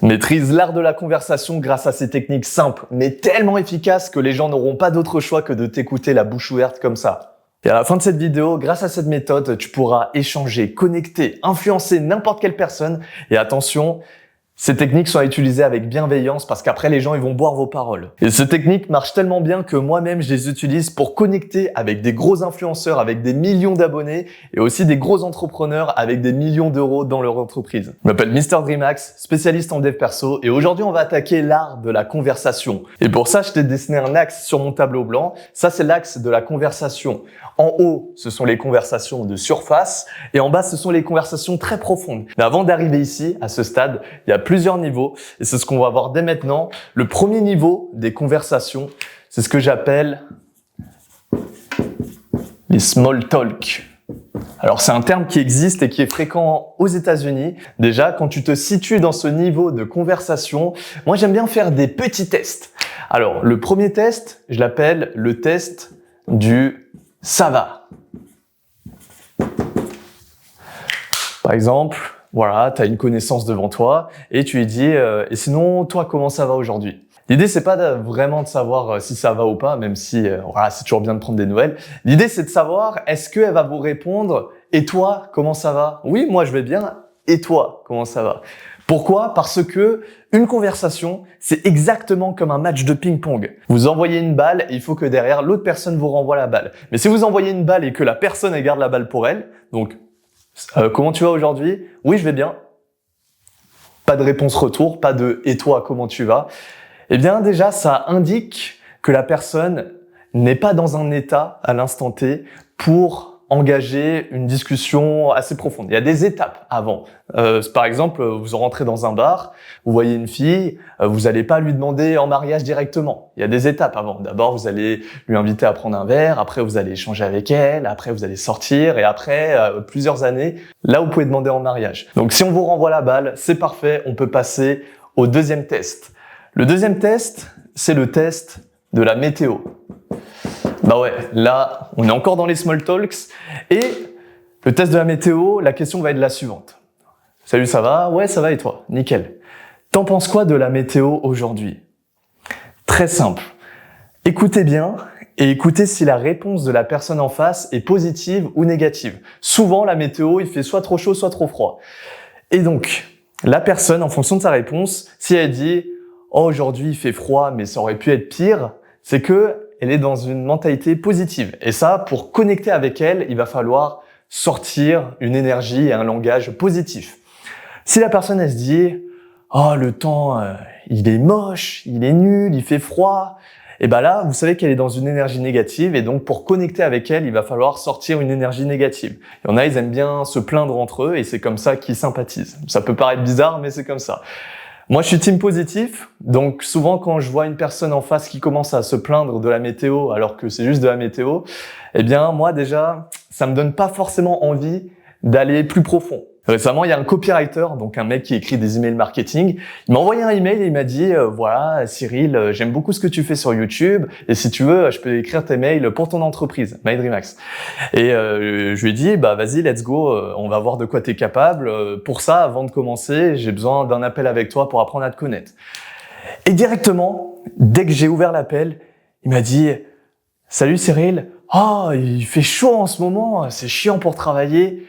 Maîtrise l'art de la conversation grâce à ces techniques simples, mais tellement efficaces que les gens n'auront pas d'autre choix que de t'écouter la bouche ouverte comme ça. Et à la fin de cette vidéo, grâce à cette méthode, tu pourras échanger, connecter, influencer n'importe quelle personne. Et attention, ces techniques sont à utiliser avec bienveillance parce qu'après les gens ils vont boire vos paroles. Et ces techniques marchent tellement bien que moi-même je les utilise pour connecter avec des gros influenceurs avec des millions d'abonnés et aussi des gros entrepreneurs avec des millions d'euros dans leur entreprise. Je m'appelle Mr Dreamax, spécialiste en dev perso et aujourd'hui on va attaquer l'art de la conversation. Et pour ça je t'ai dessiné un axe sur mon tableau blanc. Ça c'est l'axe de la conversation. En haut, ce sont les conversations de surface et en bas, ce sont les conversations très profondes. Mais avant d'arriver ici, à ce stade, il y a plusieurs niveaux et c'est ce qu'on va voir dès maintenant. Le premier niveau des conversations, c'est ce que j'appelle les small talk. Alors c'est un terme qui existe et qui est fréquent aux États-Unis. Déjà, quand tu te situes dans ce niveau de conversation, moi j'aime bien faire des petits tests. Alors le premier test, je l'appelle le test du ça va. Par exemple, voilà, tu as une connaissance devant toi et tu lui dis et sinon toi comment ça va aujourd'hui? L'idée c'est pas vraiment de savoir si ça va ou pas, même si voilà, c'est toujours bien de prendre des nouvelles. L'idée c'est de savoir est-ce qu'elle va vous répondre et toi comment ça va? Oui, moi je vais bien et toi comment ça va? Pourquoi? Parce que une conversation, c'est exactement comme un match de ping-pong. Vous envoyez une balle et il faut que derrière, l'autre personne vous renvoie la balle. Mais si vous envoyez une balle et que la personne elle garde la balle pour elle, donc comment tu vas aujourd'hui? Oui, je vais bien. Pas de réponse retour, pas de « et toi, comment tu vas ?» Eh bien déjà, ça indique que la personne n'est pas dans un état à l'instant T pour engager une discussion assez profonde. Il y a des étapes avant. Par exemple, vous rentrez dans un bar, vous voyez une fille, vous n'allez pas lui demander en mariage directement. Il y a des étapes avant. D'abord, vous allez lui inviter à prendre un verre, après vous allez échanger avec elle, après vous allez sortir et après, plusieurs années, là vous pouvez demander en mariage. Donc si on vous renvoie la balle, c'est parfait, on peut passer au deuxième test. Le deuxième test, c'est le test de la météo. Bah ouais, là, on est encore dans les small talks. Et le test de la météo, la question va être la suivante. Salut, ça va? Ouais, ça va et toi? Nickel. T'en penses quoi de la météo aujourd'hui? Très simple. Écoutez bien et écoutez si la réponse de la personne en face est positive ou négative. Souvent, la météo, il fait soit trop chaud, soit trop froid. Et donc, la personne, en fonction de sa réponse, si elle dit « Oh, aujourd'hui, il fait froid, mais ça aurait pu être pire », c'est que elle est dans une mentalité positive. Et ça, pour connecter avec elle, il va falloir sortir une énergie et un langage positif. Si la personne, elle se dit « Oh, le temps, il est moche, il est nul, il fait froid », et ben là, vous savez qu'elle est dans une énergie négative et donc pour connecter avec elle, il va falloir sortir une énergie négative. Il y en a, ils aiment bien se plaindre entre eux et c'est comme ça qu'ils sympathisent. Ça peut paraître bizarre, mais c'est comme ça. Moi, je suis team positif, donc souvent quand je vois une personne en face qui commence à se plaindre de la météo alors que c'est juste de la météo, eh bien moi déjà, ça me donne pas forcément envie d'aller plus profond. Récemment, il y a un copywriter, donc un mec qui écrit des emails marketing. Il m'a envoyé un email et il m'a dit voilà Cyril, j'aime beaucoup ce que tu fais sur YouTube et si tu veux, je peux écrire tes mails pour ton entreprise, My Dreamax. Et je lui ai dit bah vas-y, let's go, on va voir de quoi tu es capable. Pour ça, avant de commencer, j'ai besoin d'un appel avec toi pour apprendre à te connaître. Et directement, dès que j'ai ouvert l'appel, il m'a dit salut Cyril, oh il fait chaud en ce moment, c'est chiant pour travailler.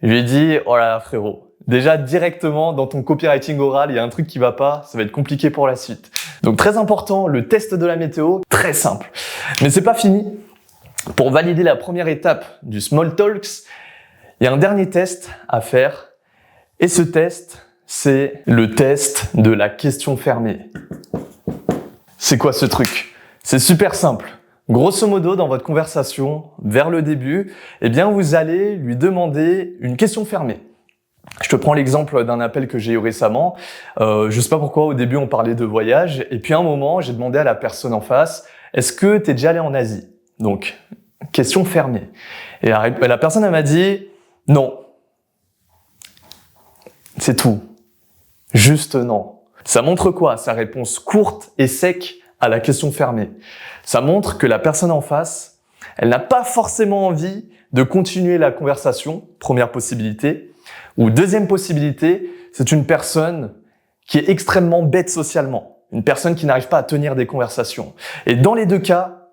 Je lui ai dit, oh là là frérot, déjà directement dans ton copywriting oral, il y a un truc qui va pas, ça va être compliqué pour la suite. Donc très important, le test de la météo, très simple. Mais c'est pas fini. Pour valider la première étape du small talks, il y a un dernier test à faire. Et ce test, c'est le test de la question fermée. C'est quoi ce truc? C'est super simple. Grosso modo, dans votre conversation, vers le début, eh bien, vous allez lui demander une question fermée. Je te prends l'exemple d'un appel que j'ai eu récemment. Je sais pas pourquoi, au début, on parlait de voyage. Et puis, à un moment, j'ai demandé à la personne en face, est-ce que tu es déjà allé en Asie? Donc, question fermée. Et la personne, elle m'a dit, non. C'est tout. Juste non. Ça montre quoi? Sa réponse courte et sec à la question fermée. Ça montre que la personne en face, elle n'a pas forcément envie de continuer la conversation, première possibilité. Ou deuxième possibilité, c'est une personne qui est extrêmement bête socialement. Une personne qui n'arrive pas à tenir des conversations. Et dans les deux cas,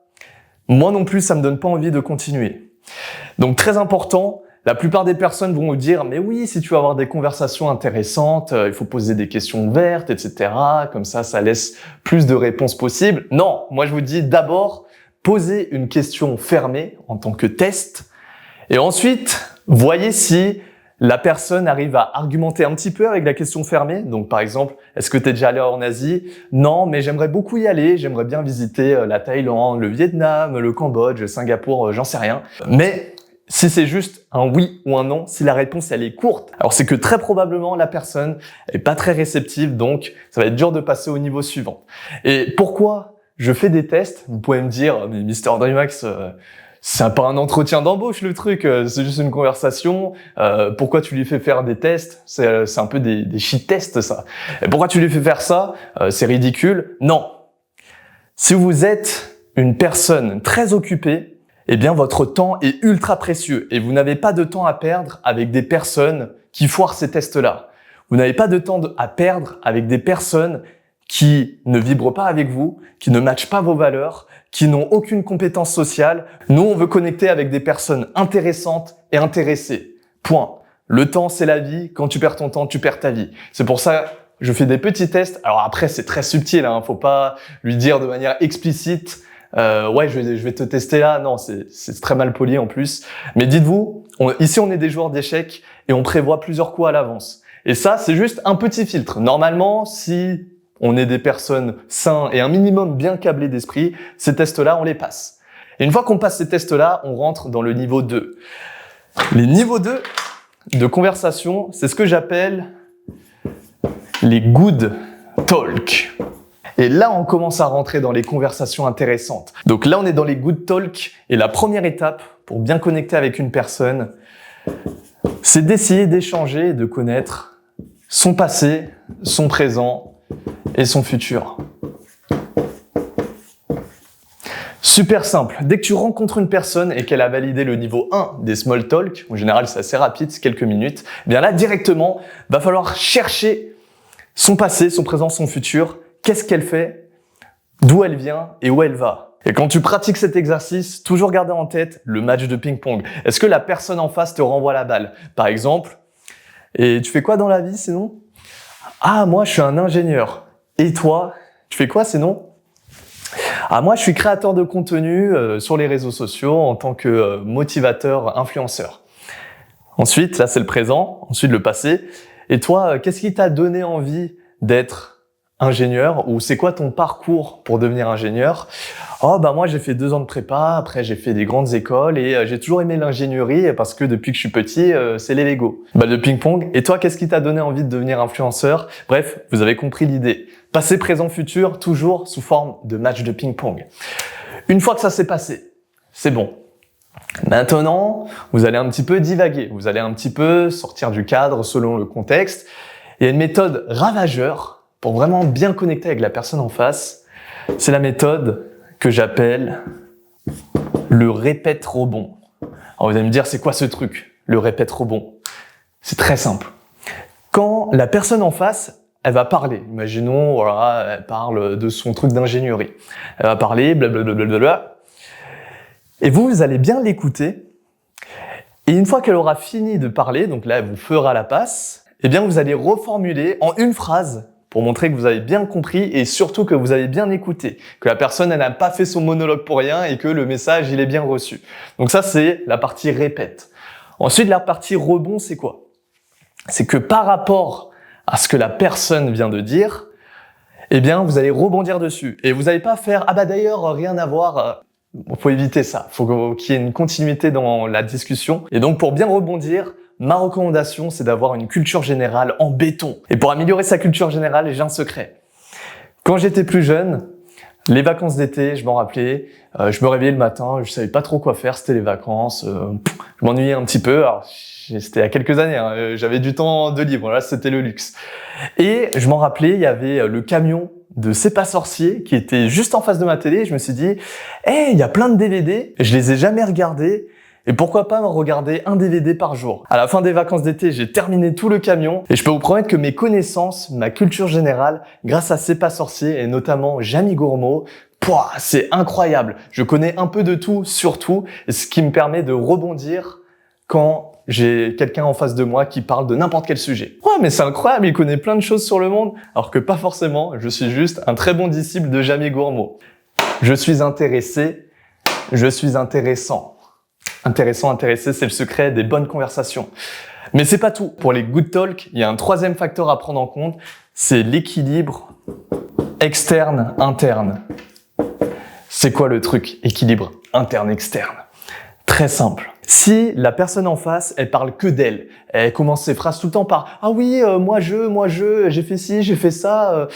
moi non plus, ça me donne pas envie de continuer. Donc très important, la plupart des personnes vont vous dire « mais oui, si tu veux avoir des conversations intéressantes, il faut poser des questions ouvertes, etc. Comme ça laisse plus de réponses possibles. » Non, moi je vous dis d'abord, posez une question fermée en tant que test. Et ensuite, voyez si la personne arrive à argumenter un petit peu avec la question fermée. Donc par exemple, est-ce que tu es déjà allé en Asie? Non, mais j'aimerais beaucoup y aller. J'aimerais bien visiter la Thaïlande, le Vietnam, le Cambodge, Singapour, j'en sais rien. Mais si c'est juste un oui ou un non, si la réponse elle est courte, alors c'est que très probablement la personne est pas très réceptive, donc ça va être dur de passer au niveau suivant. Et pourquoi je fais des tests? Vous pouvez me dire, mais Mister Dreamax, c'est pas un entretien d'embauche le truc, c'est juste une conversation. Pourquoi tu lui fais faire des tests? C'est un peu des shit tests ça. Et pourquoi tu lui fais faire ça? C'est ridicule. Non. Si vous êtes une personne très occupée, eh bien votre temps est ultra précieux et vous n'avez pas de temps à perdre avec des personnes qui foirent ces tests-là. Vous n'avez pas de temps à perdre avec des personnes qui ne vibrent pas avec vous, qui ne matchent pas vos valeurs, qui n'ont aucune compétence sociale. Nous, on veut connecter avec des personnes intéressantes et intéressées. Point. Le temps, c'est la vie. Quand tu perds ton temps, tu perds ta vie. C'est pour ça que je fais des petits tests. Alors après, c'est très subtil, hein. Faut pas lui dire de manière explicite ouais, je vais te tester là. Non, c'est très mal poli en plus. Mais dites-vous, ici on est des joueurs d'échecs et on prévoit plusieurs coups à l'avance. Et ça, c'est juste un petit filtre. Normalement, si on est des personnes saines et un minimum bien câblées d'esprit, ces tests-là, on les passe. Et une fois qu'on passe ces tests-là, on rentre dans le niveau 2. Les niveaux 2 de conversation, c'est ce que j'appelle les good talk. Et là, on commence à rentrer dans les conversations intéressantes. Donc là, on est dans les good talk. Et la première étape pour bien connecter avec une personne, c'est d'essayer d'échanger et de connaître son passé, son présent et son futur. Super simple. Dès que tu rencontres une personne et qu'elle a validé le niveau 1 des small talk, en général c'est assez rapide, c'est quelques minutes, eh bien là directement, va falloir chercher son passé, son présent, son futur. Qu'est-ce qu'elle fait, d'où elle vient et où elle va. Et quand tu pratiques cet exercice, toujours garder en tête le match de ping-pong. Est-ce que la personne en face te renvoie la balle? Par exemple, et tu fais quoi dans la vie sinon? Ah, moi je suis un ingénieur. Et toi, tu fais quoi sinon? Ah, moi je suis créateur de contenu sur les réseaux sociaux en tant que motivateur, influenceur. Ensuite, là c'est le présent, ensuite le passé. Et toi, qu'est-ce qui t'a donné envie d'être ingénieur, ou c'est quoi ton parcours pour devenir ingénieur? Oh bah moi j'ai fait 2 ans de prépa, après j'ai fait des grandes écoles et j'ai toujours aimé l'ingénierie parce que depuis que je suis petit, c'est les Lego. Balle de ping-pong. Et toi, qu'est-ce qui t'a donné envie de devenir influenceur? Bref, vous avez compris l'idée. Passé, présent, futur, toujours sous forme de match de ping-pong. Une fois que ça s'est passé, c'est bon. Maintenant, vous allez un petit peu divaguer, vous allez un petit peu sortir du cadre selon le contexte. Il y a une méthode ravageur pour vraiment bien connecter avec la personne en face, c'est la méthode que j'appelle le répète-rebond. Alors vous allez me dire, c'est quoi ce truc, le répète-rebond? C'est très simple. Quand la personne en face, elle va parler, imaginons, voilà, elle parle de son truc d'ingénierie. Elle va parler, blablabla. Et vous allez bien l'écouter. Et une fois qu'elle aura fini de parler, donc là, elle vous fera la passe, eh bien, vous allez reformuler en une phrase pour montrer que vous avez bien compris et surtout que vous avez bien écouté, que la personne elle n'a pas fait son monologue pour rien et que le message il est bien reçu. Donc ça c'est la partie répète. Ensuite la partie rebond c'est quoi? C'est que par rapport à ce que la personne vient de dire, eh bien vous allez rebondir dessus et vous n'allez pas faire ah bah d'ailleurs rien à voir. Faut éviter ça. Faut qu'il y ait une continuité dans la discussion et donc pour bien rebondir. Ma recommandation, c'est d'avoir une culture générale en béton. Et pour améliorer sa culture générale, j'ai un secret. Quand j'étais plus jeune, les vacances d'été, je m'en rappelais, je me réveillais le matin, je savais pas trop quoi faire, c'était les vacances, je m'ennuyais un petit peu. Alors, c'était il y a quelques années, hein, j'avais du temps de libre, là c'était le luxe. Et je m'en rappelais, il y avait le camion de C'est pas sorcier qui était juste en face de ma télé. Je me suis dit, il y a plein de DVD, je les ai jamais regardés. Et pourquoi pas me regarder un DVD par jour? À la fin des vacances d'été, j'ai terminé tout le camion et je peux vous promettre que mes connaissances, ma culture générale, grâce à C'est pas sorcier et notamment Jamie Gourmaud, pouah, c'est incroyable. Je connais un peu de tout, surtout, ce qui me permet de rebondir quand j'ai quelqu'un en face de moi qui parle de n'importe quel sujet. Ouais, mais c'est incroyable, il connaît plein de choses sur le monde, alors que pas forcément, je suis juste un très bon disciple de Jamie Gourmaud. Je suis intéressé, je suis intéressant. Intéressé, c'est le secret des bonnes conversations. Mais c'est pas tout. Pour les good talk, il y a un troisième facteur à prendre en compte, c'est l'équilibre externe-interne. C'est quoi le truc? Équilibre interne-externe. Très simple. Si la personne en face, elle parle que d'elle, elle commence ses phrases tout le temps par « Ah oui, moi je, j'ai fait ci, j'ai fait ça »,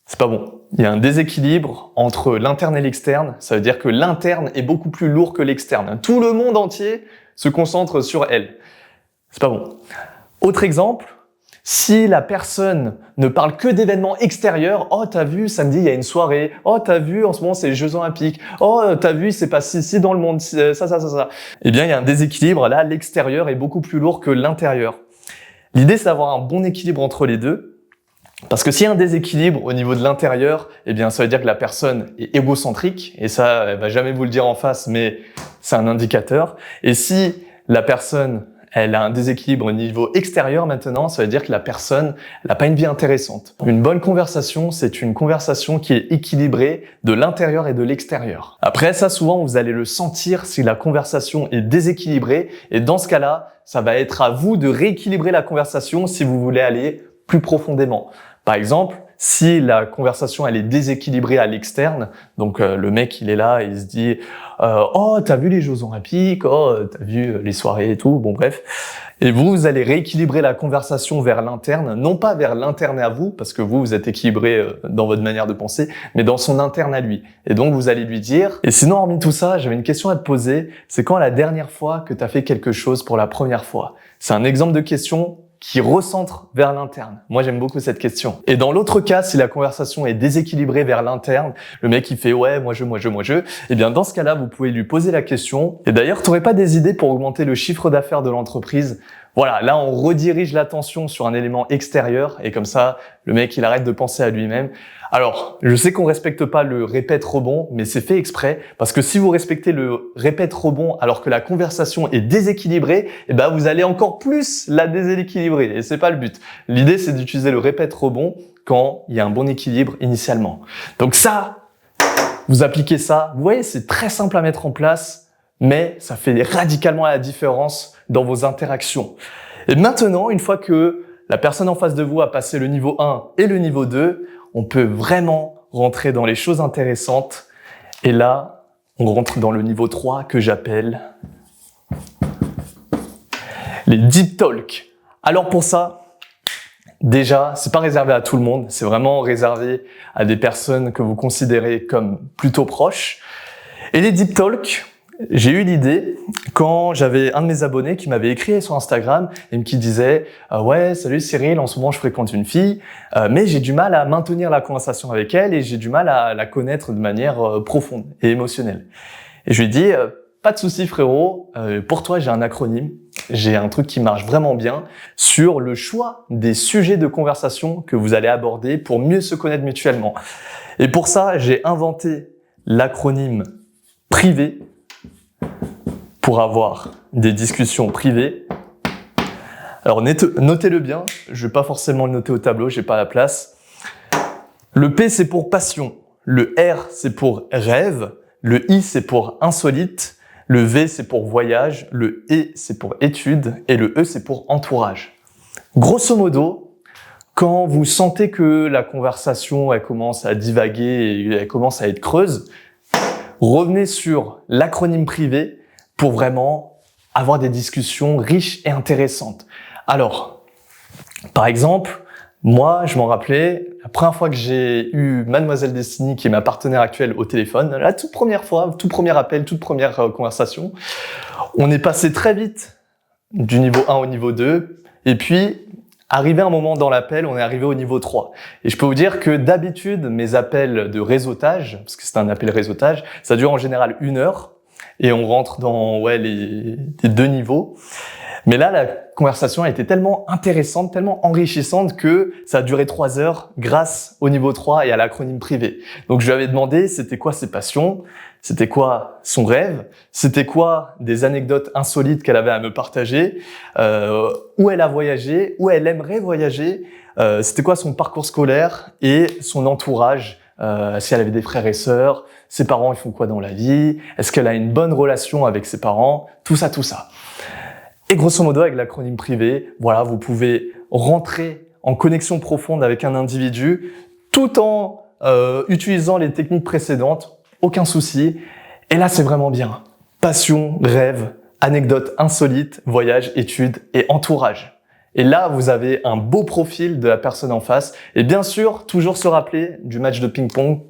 c'est pas bon. Il y a un déséquilibre entre l'interne et l'externe. Ça veut dire que l'interne est beaucoup plus lourd que l'externe. Tout le monde entier se concentre sur elle. C'est pas bon. Autre exemple, si la personne ne parle que d'événements extérieurs, « Oh, t'as vu, samedi, il y a une soirée. Oh, t'as vu, en ce moment, c'est les Jeux Olympiques. Oh, t'as vu, il s'est passé ici dans le monde, ça. » Eh bien, il y a un déséquilibre. Là, l'extérieur est beaucoup plus lourd que l'intérieur. L'idée, c'est d'avoir un bon équilibre entre les deux. Parce que s'il y a un déséquilibre au niveau de l'intérieur, eh bien, ça veut dire que la personne est égocentrique. Et ça, elle va jamais vous le dire en face, mais c'est un indicateur. Et si la personne, elle a un déséquilibre au niveau extérieur maintenant, ça veut dire que la personne n'a pas une vie intéressante. Une bonne conversation, c'est une conversation qui est équilibrée de l'intérieur et de l'extérieur. Après, ça, souvent, vous allez le sentir si la conversation est déséquilibrée. Et dans ce cas-là, ça va être à vous de rééquilibrer la conversation si vous voulez aller plus profondément. Par exemple, si la conversation elle est déséquilibrée à l'externe, donc le mec il est là, il se dit oh t'as vu les Jeux Olympiques, oh t'as vu les soirées et tout, bon bref. Et vous allez rééquilibrer la conversation vers l'interne, non pas vers l'interne à vous, parce que vous êtes équilibré dans votre manière de penser, mais dans son interne à lui. Et donc vous allez lui dire, et sinon hormis tout ça, j'avais une question à te poser, c'est quand la dernière fois que t'as fait quelque chose pour la première fois? C'est un exemple de question qui recentre vers l'interne. Moi, j'aime beaucoup cette question. Et dans l'autre cas, si la conversation est déséquilibrée vers l'interne, le mec, il fait « ouais, moi je », eh bien, dans ce cas-là, vous pouvez lui poser la question. Et d'ailleurs, t'aurais pas des idées pour augmenter le chiffre d'affaires de l'entreprise? Voilà, là, on redirige l'attention sur un élément extérieur et comme ça, le mec, il arrête de penser à lui-même. Alors, je sais qu'on respecte pas le répète-rebond, mais c'est fait exprès parce que si vous respectez le répète-rebond alors que la conversation est déséquilibrée, eh ben, vous allez encore plus la déséquilibrer et c'est pas le but. L'idée, c'est d'utiliser le répète-rebond quand il y a un bon équilibre initialement. Donc ça, vous appliquez ça. Vous voyez, c'est très simple à mettre en place, mais ça fait radicalement la différence dans vos interactions. Et maintenant, une fois que la personne en face de vous a passé le niveau 1 et le niveau 2, on peut vraiment rentrer dans les choses intéressantes. Et là, on rentre dans le niveau 3 que j'appelle les deep talk. Alors pour ça, déjà, c'est pas réservé à tout le monde. C'est vraiment réservé à des personnes que vous considérez comme plutôt proches. Et les deep talk, j'ai eu l'idée quand j'avais un de mes abonnés qui m'avait écrit sur Instagram et qui disait ouais, salut Cyril, en ce moment je fréquente une fille, mais j'ai du mal à maintenir la conversation avec elle et j'ai du mal à la connaître de manière profonde et émotionnelle. Et je lui ai dit pas de souci frérot, pour toi j'ai un acronyme, j'ai un truc qui marche vraiment bien sur le choix des sujets de conversation que vous allez aborder pour mieux se connaître mutuellement. Et pour ça, j'ai inventé l'acronyme privé pour avoir des discussions privées. Alors notez-le bien, je vais pas forcément le noter au tableau, j'ai pas la place. Le P c'est pour passion, le R c'est pour rêve, le I c'est pour insolite, le V c'est pour voyage, le E c'est pour étude et le E c'est pour entourage. Grosso modo, quand vous sentez que la conversation elle commence à divaguer et elle commence à être creuse, revenez sur l'acronyme privé pour vraiment avoir des discussions riches et intéressantes. Alors, par exemple, moi, je m'en rappelais, la première fois que j'ai eu Mademoiselle Destiny, qui est ma partenaire actuelle au téléphone, la toute première fois, tout premier appel, toute première conversation, on est passé très vite du niveau 1 au niveau 2, et puis, arrivé un moment dans l'appel, on est arrivé au niveau 3. Et je peux vous dire que d'habitude, mes appels de réseautage, parce que c'est un appel réseautage, ça dure en général 1 heure. et on rentre dans les 2 niveaux. Mais là, la conversation a été tellement intéressante, tellement enrichissante que ça a duré 3 heures grâce au niveau 3 et à l'acronyme privé. Donc je lui avais demandé c'était quoi ses passions, c'était quoi son rêve, c'était quoi des anecdotes insolites qu'elle avait à me partager, où elle a voyagé, où elle aimerait voyager, c'était quoi son parcours scolaire et son entourage, si elle avait des frères et sœurs, ses parents ils font quoi dans la vie, est-ce qu'elle a une bonne relation avec ses parents, tout ça. Et grosso modo, avec l'acronyme privé, voilà, vous pouvez rentrer en connexion profonde avec un individu tout en utilisant les techniques précédentes, aucun souci. Et là, c'est vraiment bien. Passion, rêve, anecdotes insolites, voyage, études et entourage. Et là, vous avez un beau profil de la personne en face. Et bien sûr, toujours se rappeler du match de ping-pong.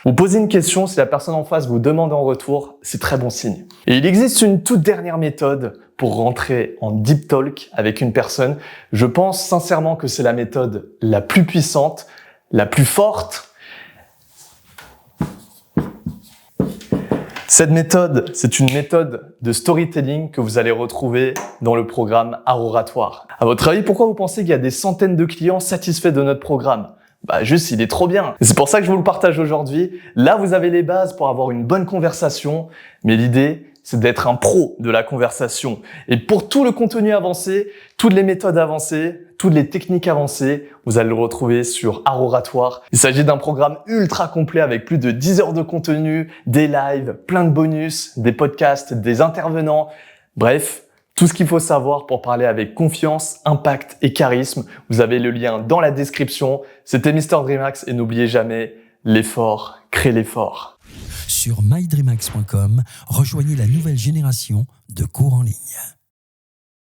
Vous posez une question, si la personne en face vous demande en retour, c'est très bon signe. Et il existe une toute dernière méthode pour rentrer en deep talk avec une personne. Je pense sincèrement que c'est la méthode la plus puissante, la plus forte. Cette méthode, c'est une méthode de storytelling que vous allez retrouver dans le programme Art Oratoire. À votre avis, pourquoi vous pensez qu'il y a des centaines de clients satisfaits de notre programme ? Juste, il est trop bien. C'est pour ça que je vous le partage aujourd'hui. Là, vous avez les bases pour avoir une bonne conversation. Mais l'idée, c'est d'être un pro de la conversation. Et pour tout le contenu avancé, toutes les méthodes avancées, toutes les techniques avancées, vous allez le retrouver sur Art Oratoire. Il s'agit d'un programme ultra complet avec plus de 10 heures de contenu, des lives, plein de bonus, des podcasts, des intervenants. Bref, tout ce qu'il faut savoir pour parler avec confiance, impact et charisme. Vous avez le lien dans la description. C'était Mr. Dreamax et n'oubliez jamais, l'effort crée l'effort. Sur mydreamax.com, rejoignez la nouvelle génération de cours en ligne.